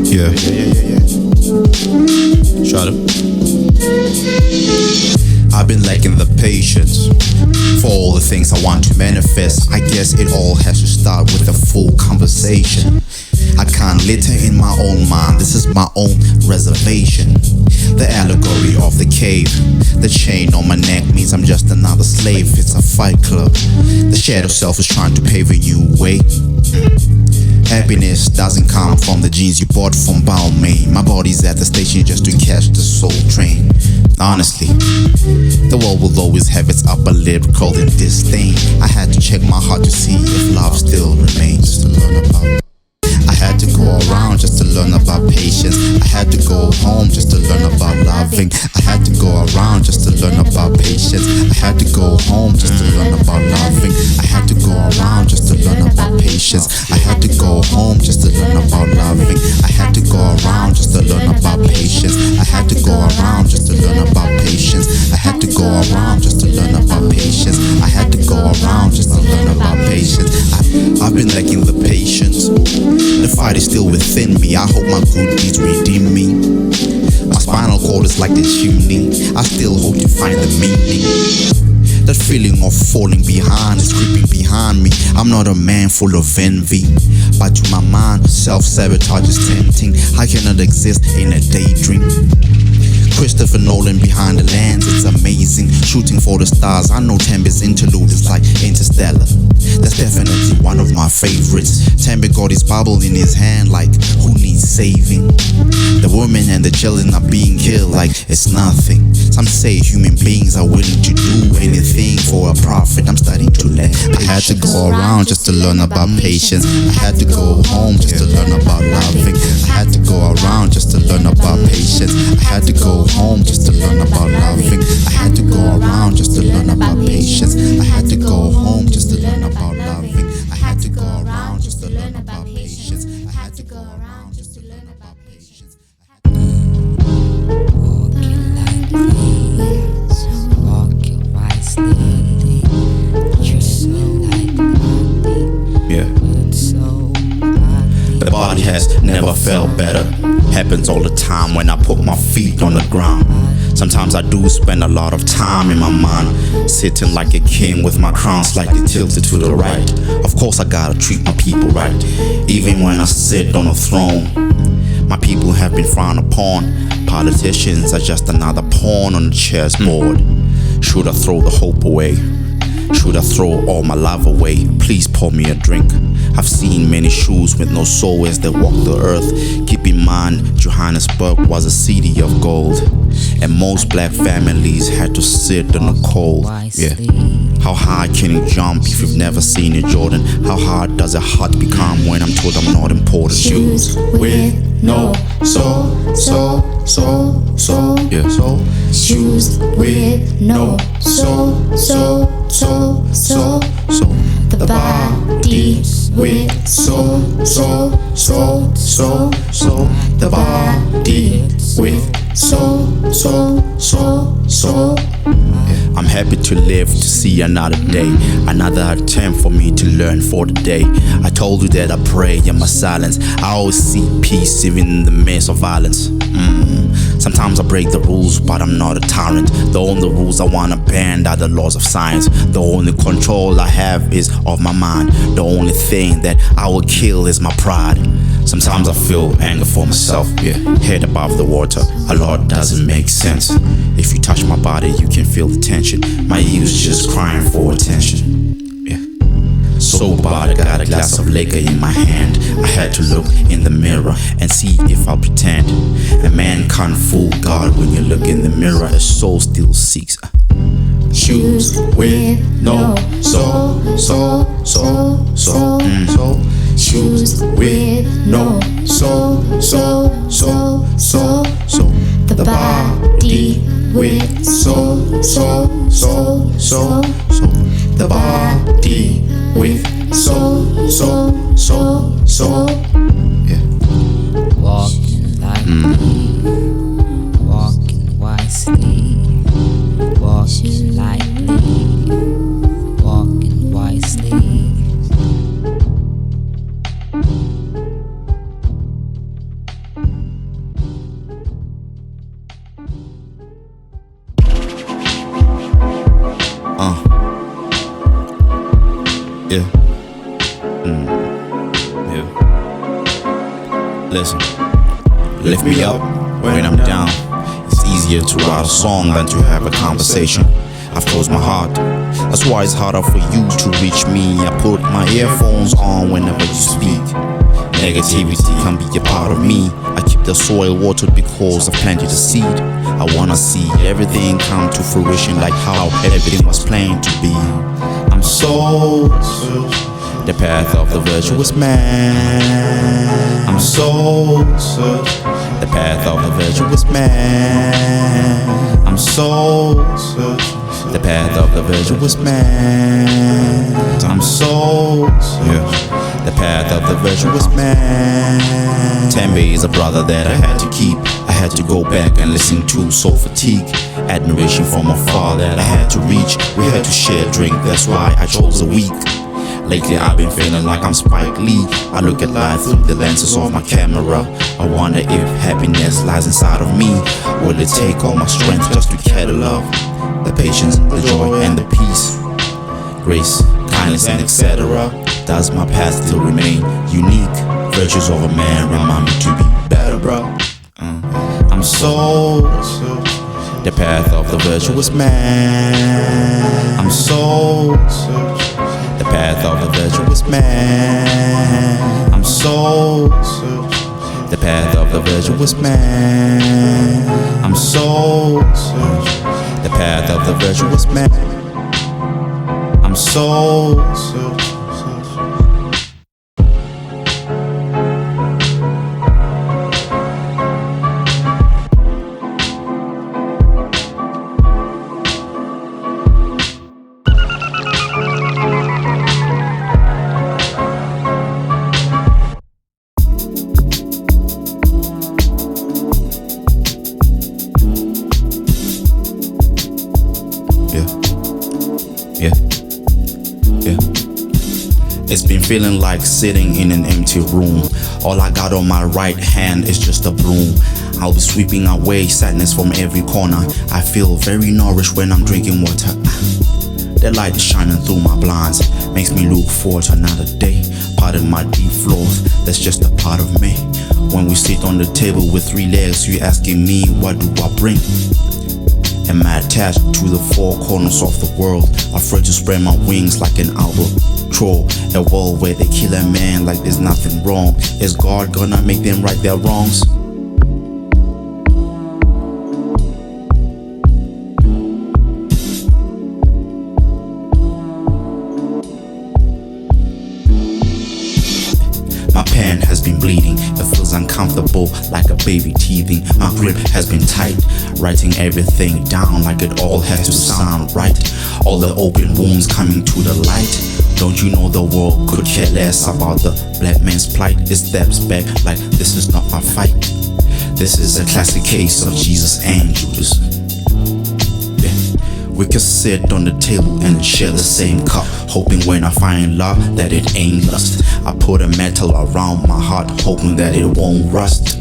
Yeah. Shut up. I've been lacking the patience for all the things I want to manifest. I guess it all has to start with a full conversation. I can't litter in my own mind, this is my own reservation. The allegory of the cave, the chain on my neck means I'm just another slave. It's a fight club, the shadow self is trying to pave a new way. Happiness doesn't come from the jeans you bought from Balmain. My body's at the station just to catch the soul train. Honestly, the world will always have its upper lip cold in disdain. I had to check my heart to see if love still remains. Just to learn about, I had to go around just to learn about patience. I had to go home just to learn about loving. I had to go around just to learn about patience. I had to go home just to learn about loving. I had to go around just to learn about patience. I had to go home just to learn about loving. I had to go around just to learn about patience. I had to go around just to learn about patience. I had to go around just to learn about patience. I had to go around just to learn about patience. I've been lacking the patience. The fight is still within me. I hope my good deeds redeem me. My spinal cord is like the chimney. I still hope to find the meaning. That feeling of falling behind is creeping behind me. I'm not a man full of envy, but to my mind, self-sabotage is tempting. I cannot exist in a daydream. Christopher Nolan behind the lens, it's amazing. Shooting for the stars, I know Tembe's interlude is like Interstellar. That's definitely one of my favorites. Tembe got his Bible in his hand like, who needs saving? The women and the children are being killed like it's nothing. Some say human beings are willing to do anything for a profit. I'm starting to let I had to go around just to learn about patience. I had to go home just to learn about loving. I had to go around just to learn about patience. I had to go home just to learn about loving. I had to go around just to learn about patience. I had to go home just to learn about loving. I had to go around just to learn about patience. I had to go around just to learn about patience. Walking like this, walking wisely, treading like body. Yeah. The body has never felt better. Happens all the time when I put my feet on the ground. Sometimes I do spend a lot of time in my mind, sitting like a king with my crown slightly tilted to the right. Of course I gotta treat my people right, even when I sit on a throne. My people have been frowned upon. Politicians are just another pawn on the chessboard. Should I throw the hope away? Should I throw all my love away? Please pour me a drink. I've seen many shoes with no soul as they walk the earth. Keep in mind, Johannesburg was a city of gold, and most black families had to sit in the cold. Yeah. How high can you jump if you've never seen a Jordan? How hard does a heart become when I'm told I'm not important? Shoes with no soul. Yeah. Shoes with no soul. The body with soul. The body with soul. I'm happy to live to see another day, another attempt for me to learn for the day. I told you that I pray in my silence. I always seek peace even in the midst of violence. Sometimes I break the rules, but I'm not a tyrant. The only rules I wanna bend are the laws of science. The only control I have is of my mind. The only thing that I will kill is my pride. Sometimes I feel anger for myself, yeah. Head above the water, a lot doesn't make sense. If you touch my body, you can feel the tension. My ears just crying for attention, yeah. So bad, I got a glass of liquor in my hand. I had to look in the mirror and see if I'll pretend. A man can't fool God when you look in the mirror. A soul still seeks. Shoes with no soul. Shoes with no soul. The body with soul. The body with soul. Yeah. Walking like me, walking wisely, walking lightly, walking wisely, Yeah. Yeah. Listen. Lift me up when I'm down. It's easier to write a song than to have a conversation. I've closed my heart. That's why it's harder for you to reach me. I put my earphones on whenever you speak. Negativity can be a part of me. I keep the soil watered because I've planted a seed. I wanna see everything come to fruition like how everything was planned to be. I'm so the path of the virtuous man. I'm so the path of the virtuous man. I'm so the path of the virtuous man. I'm so the path of the virtuous man. Tembe is a brother that I had to keep. I had to go back and listen to soul fatigue. Admiration from afar that I had to reach. We had to share a drink, that's why I chose a week. Lately I've been feeling like I'm Spike Lee. I look at life through the lenses of my camera. I wonder if happiness lies inside of me. Will it take all my strength just to care to love? The patience, the joy and the peace, grace, kindness and etc. Does my past still remain unique? Virtues of a man remind me to be better, bro. I'm so the path of the virtuous man. I'm so the path of the virtuous man. I'm so the path of the virtuous man. I'm so the path of the virtuous man. I'm so It's been feeling like sitting in an empty room. All I got on my right hand is just a broom. I'll be sweeping away sadness from every corner. I feel very nourished when I'm drinking water. The light is shining through my blinds, makes me look forward to another day. Pardon my deep flaws, that's just a part of me. When we sit on the table with 3 legs, you asking me what do I bring? Am I attached to the 4 corners of the world, afraid to spread my wings like an albatross? A world where they kill a man like there's nothing wrong. Is God gonna make them right their wrongs? My pen has been bleeding, it feels uncomfortable like a baby teething. My grip has been tight, writing everything down like it all has to sound right. All the open wounds coming to the light. Don't you know the world could care less about the black man's plight? It steps back like this is not my fight. This is a classic case of Jesus and Judas. We could sit on the table and share the same cup, hoping when I find love that it ain't lust. I put a metal around my heart, hoping that it won't rust.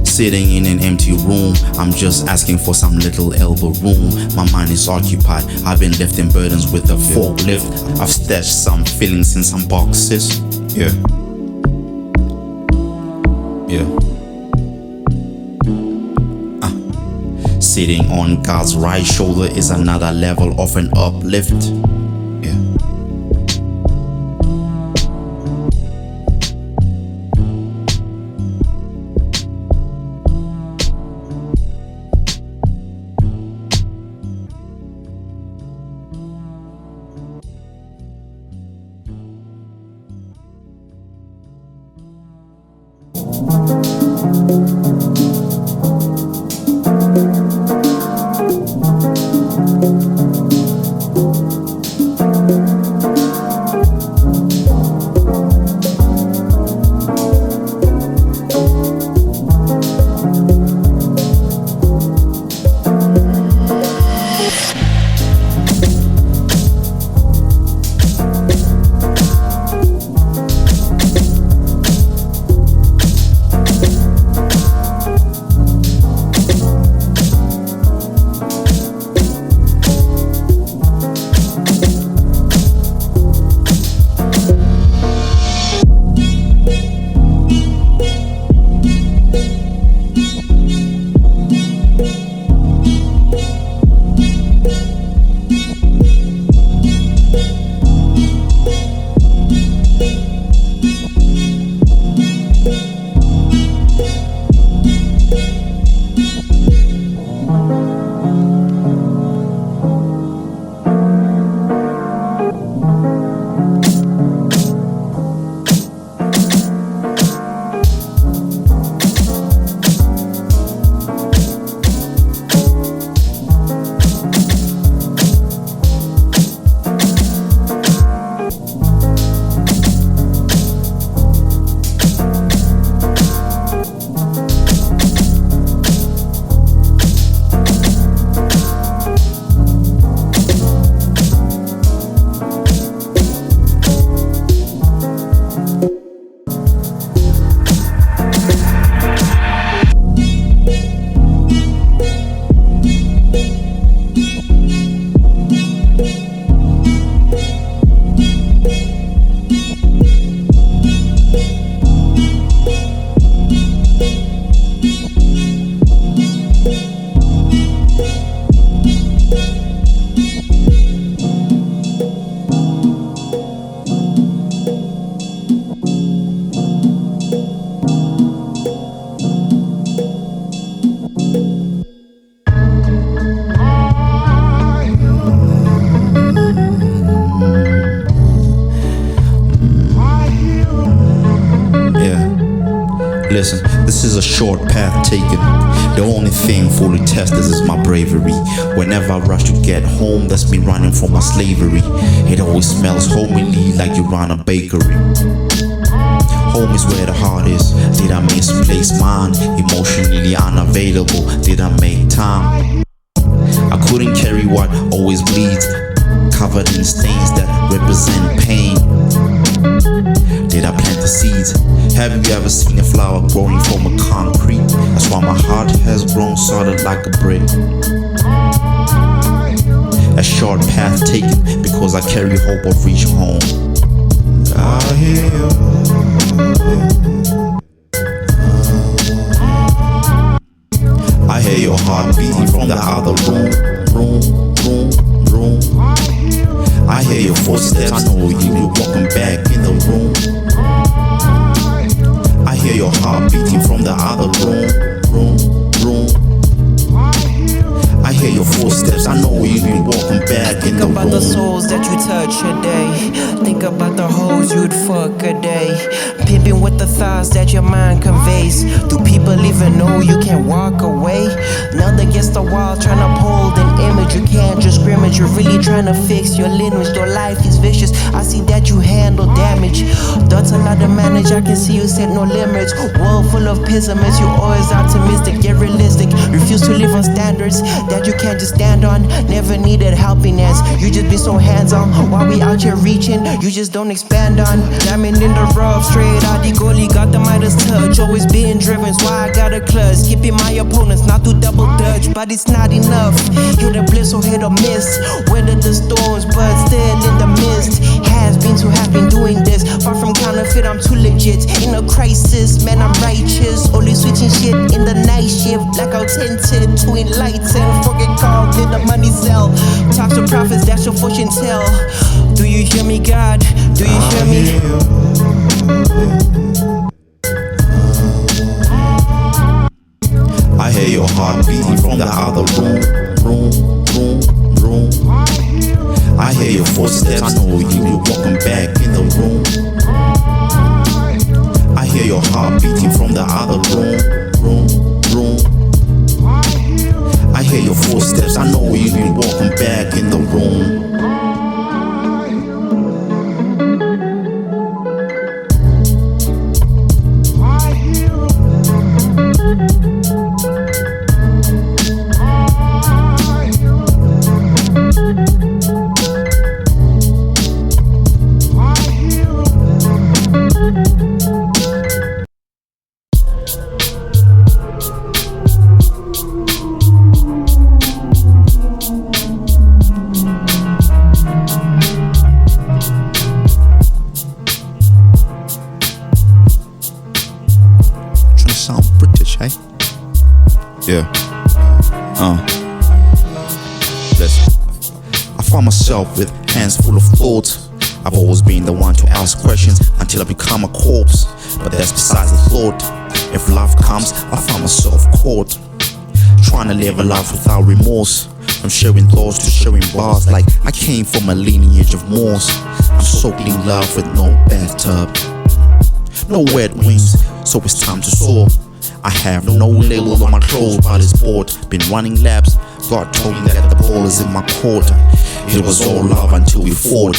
Sitting in an empty room, I'm just asking for some little elbow room. My mind is occupied, I've been lifting burdens with a forklift. I've stashed some feelings in some boxes. Sitting on God's right shoulder is another level of an uplift. Listen, this is a short path taken. The only thing fully tested is my bravery. Whenever I rush to get home, that's me running from my slavery. It always smells homely like you run a bakery. Home is where the heart is. Did I misplace mine? Emotionally unavailable. Did I make time? I couldn't carry what always bleeds, covered in stains that represent pain. Did I plant the seeds? Have you ever seen a flower growing from a concrete? That's why my heart has grown solid like a brick. A short path taken because I carry hope of reaching home. I hear you. I hear your heart beating from the other room. I hear your footsteps, I know you're walking back in the room. I hear your heart beating from the other room. I hear your footsteps, I know you're walking back in the room. Think about the souls that you touch a day. Think about the hoes you'd fuck a day. Pimping with the thoughts that your mind conveys. Do people even know you can walk away? Now against the wall trying to hold an image. You can't just scrimmage, you're really trying to fix your lineage. Your life is vicious, I see that you handle damage. That's a lot to manage, I can see you set no limits. World full of pessimists, you're always optimistic, yet realistic. Refuse to live on standards that you can't just stand on. Never needed helping hands, you just be so hands-on. While we out here reaching, you just don't expand on. Diamond in the rough, straight out the goalie, got the Midas touch. Always being driven, so I got a clutch. Skipping my opponents, not to double dutch, but it's not enough. Hit a bliss or hit a miss. Weather the storms, but still in the mist. Has been to have been doing this. Far from counterfeit, I'm too legit. In a crisis, man, I'm righteous. Only switching shit in the night shift, like I'm tinted to enlighten. Forget call, did the money sell? Talk to prophets, that's your fortune tell. Do you hear me, God? Do you hear me? I hear your heart beating from the other room. I hear your footsteps, I know you're walking back in the room. I hear your heart beating from the other room. I hear your footsteps, I know you're walking back in the room. Sound British, hey? Yeah. Listen. I find myself with hands full of thoughts. I've always been the one to ask questions until I become a corpse. But that's besides the thought. If life comes, I find myself caught, trying to live a life without remorse. From sharing thoughts to sharing bars, like I came from a lineage of Moors. I'm soaked in love with no bathtub, no wet wings, so it's time to soar. I have no label on my clothes, but it's bored. Been running laps, God told me that the ball is in my court. It was all love until we fought.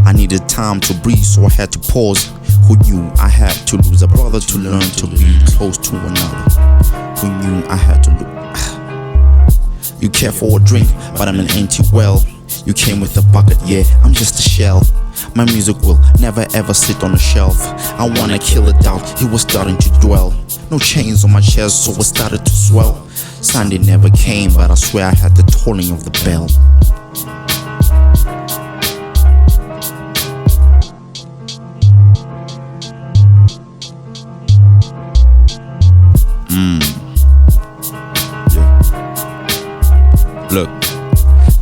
I needed time to breathe, so I had to pause. Who knew I had to lose a brother to learn to be close to another? Who knew I had to lose? You care for a drink, but I'm an empty well. You came with a bucket, yeah, I'm just a shell. My music will never ever sit on a shelf. I wanna kill a doubt, it was starting to dwell. No chains on my chest, so it started to swell. Sunday never came, but I swear I had the tolling of the bell. Look,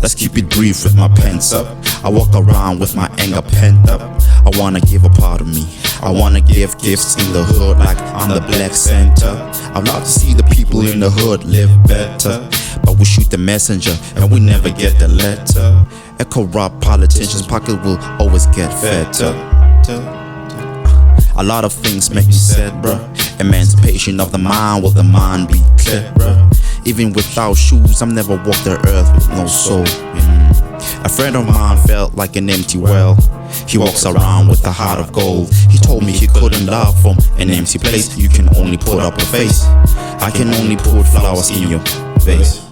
let's keep it brief with my pants up. I walk around with my anger pent up. I wanna give a part of me. I wanna give gifts in the hood like I'm the Black Santa. I'd love to see the people in the hood live better, but we shoot the messenger and we never get the letter. A corrupt politician's pocket will always get fatter. A lot of things make me sad, bruh. Emancipation of the mind, will the mind be clearer? Even without shoes, I've never walked the earth with no soul. A friend of mine felt like an empty well. He walks around with a heart of gold. He told me he couldn't love from an empty place. You can only put up a face. I can only put flowers in your vase.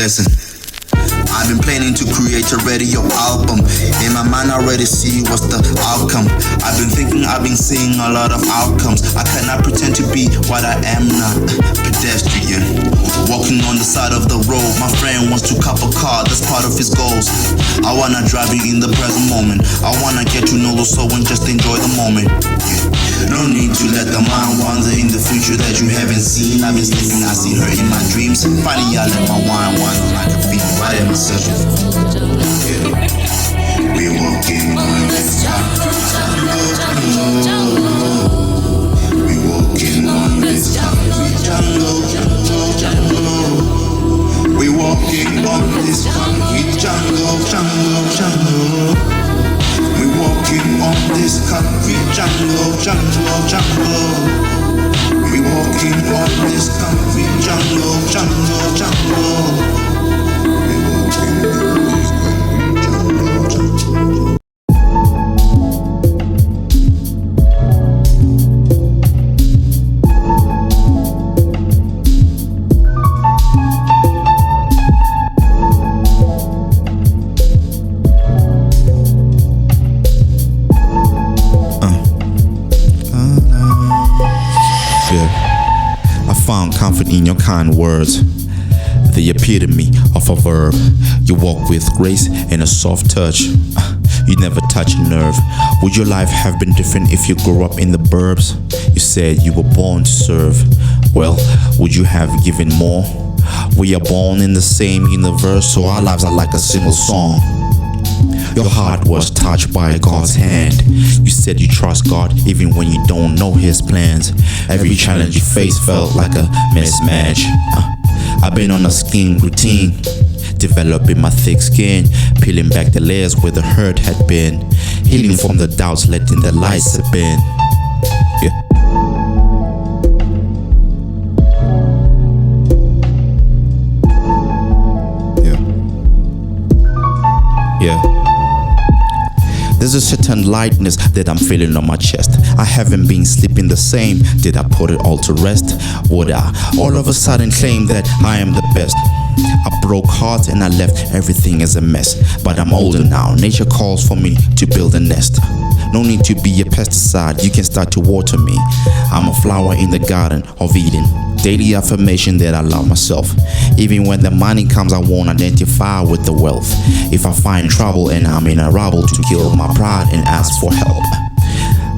Listen, I've been planning to create a radio album. In my mind I already see what's the outcome. I've been thinking, I've been seeing a lot of outcomes. I cannot pretend to be what I am not. Pedestrian, walking on the side of the road. My friend wants to cop a car, that's part of his goals. I wanna drive you in the present moment. I wanna get to know the soul and just enjoy the moment. No need to let the mind wander in the future that you haven't seen. I've been sleeping, I see her in my dreams. Finally I let my wine wander like a fiend. What am I searching for? We're walking on this jungle. We're walking on this jungle. We're walking on this concrete jungle. We're walking on this concrete jungle. We're walking on this concrete jungle. I found comfort in your kind words, the epitome of a verb. You walk with grace and a soft touch. You never touch a nerve. Would your life have been different if you grew up in the burbs? You said you were born to serve. Well, would you have given more? We are born in the same universe, so our lives are like a single song. Your heart was touched by God's hand. You said you trust God even when you don't know His plans. Every challenge you face felt like a mismatch. I've been on a skiing routine, developing my thick skin, peeling back the layers where the hurt had been, healing from the doubts, letting the light slip in. Yeah. There's a certain lightness that I'm feeling on my chest. I haven't been sleeping the same. Did I put it all to rest? Would I all of a sudden claim that I am the best? I broke hearts and I left everything as a mess. But I'm older now, nature calls for me to build a nest. No need to be a pesticide, you can start to water me. I'm a flower in the garden of Eden. Daily affirmation that I love myself. Even when the money comes, I won't identify with the wealth. If I find trouble and I'm in a rubble, to kill my pride and ask for help.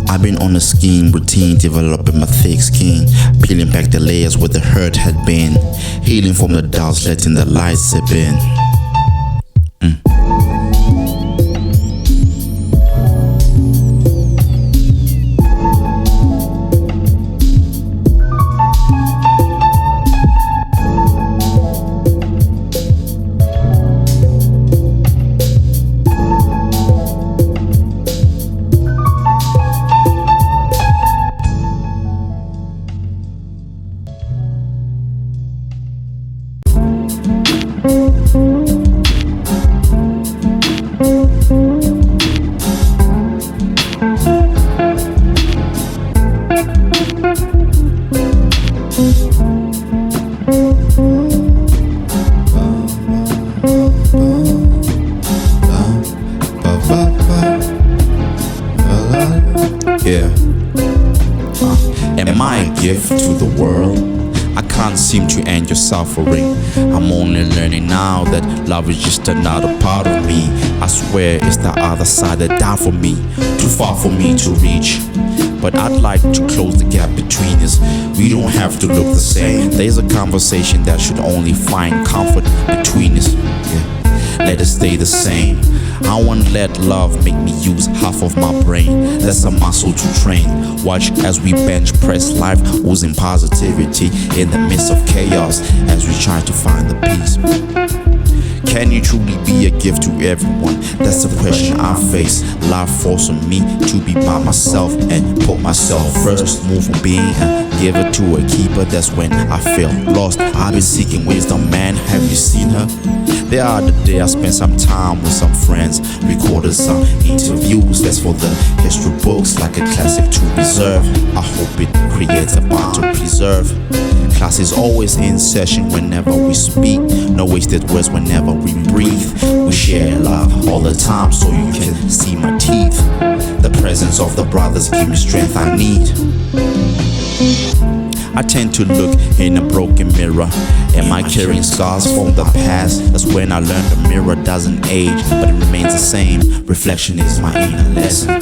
I've been on a skiing routine, developing my thick skin, peeling back the layers where the hurt had been, healing from the doubts, letting the light sip in. Am I a gift to the world? I can't seem to end your suffering. I'm only learning now that love is just another part of me. I swear it's the other side that died for me, too far for me to reach. But I'd like to close the gap between us. We don't have to look the same. There's a conversation that should only find comfort between us. let it stay the same. I won't let love make me use half of my brain. That's a muscle to train. Watch as we bench press life, oozing positivity in the midst of chaos as we try to find the peace. Can you truly be a gift to everyone? That's the question I face. Life forcing me to be by myself and put myself first. Move from being a giver to a keeper. That's when I feel lost. I've been seeking wisdom, man. Have you seen her? The other day I spent some time with some friends, recorded some interviews. That's for the history books, like a classic to preserve. I hope it creates a bond to preserve. Class is always in session whenever we speak. No wasted words whenever we breathe. We share love all the time so you can see my teeth. The presence of the brothers give me strength I need. I tend to look in a broken mirror. Am I carrying scars from the past? That's when I learned the mirror doesn't age, but it remains the same. Reflection is my inner lesson.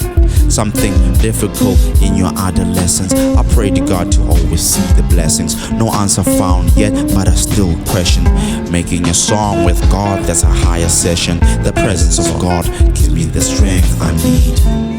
Something difficult in your adolescence. I pray to God to always see the blessings. No answer found yet, but I still question. Making a song with God, that's a higher session. The presence of God gives me the strength I need.